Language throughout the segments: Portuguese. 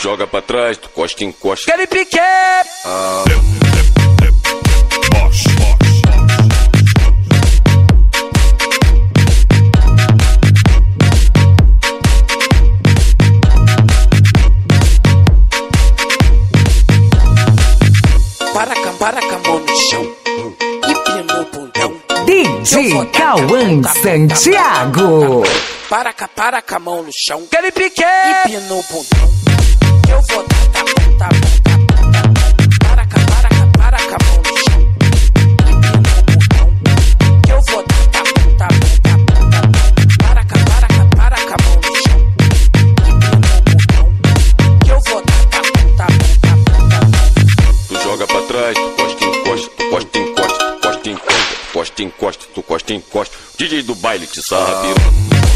joga pra trás, tu costa, encosta. Aquele pique! Para com a mão no chão e pina no bundão. DJ Cauã Santiago. Para com a mão no chão Aquele pique! e pina no bundão. Eu vou dar tá bom. Para com a mão no chão e pina no bundão. Eu vou dar tá bom. Para com a mão no chão e pina no bundão. Eu vou dar tá bom. Tu joga pra trás, tu costa, encosta, tu costa, encosta, tu costa, encosta, tu costa, encosta, tu costa, encosta. DJ do baile te sarra piroca.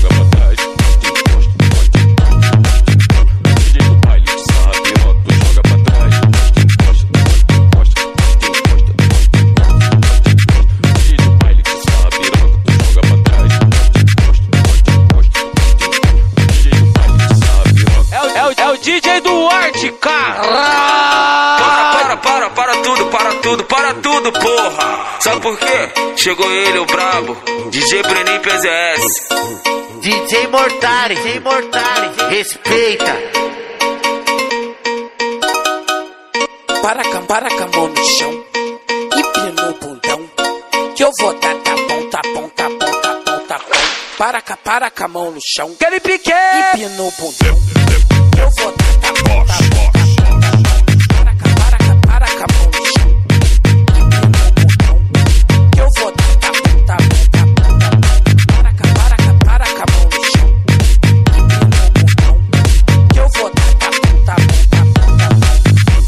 Joga pra trás, tu costa, encosta, tu costa, encosta. DJ do baile te sarra piroca. Tu joga pra trás, tu costa, encosta, tu costa, encosta, tu costa, encosta. DJ do baile te sarra piroca. Tu joga pra trás, tu costa, encosta, tu costa, encosta. DJ do baile te sarra piroca. É o DJ do Arte, cara! Para tudo, porra! Sabe por quê? Chegou ele, o brabo, DJ Brenin PZS. DJ Mortari, respeita. Para com a mão no chão e pina no bundão. Que eu vou dar tá bom. Para com a mão no chão Aquele pique! e pina no bundão. Eu vou dar tá bom. Para com a mão no chão e pina no bundão. Eu vou dar tá bom. Para com a mão no chão e pina no bundão. Eu vou dar tá bom.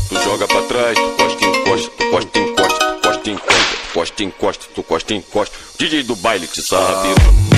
Tu joga pra trás, tu costa, encosta, tu costa, encosta, tu costa, encosta, tu costa, encosta, tu costa, encosta. DJ do baile te sarra piroca.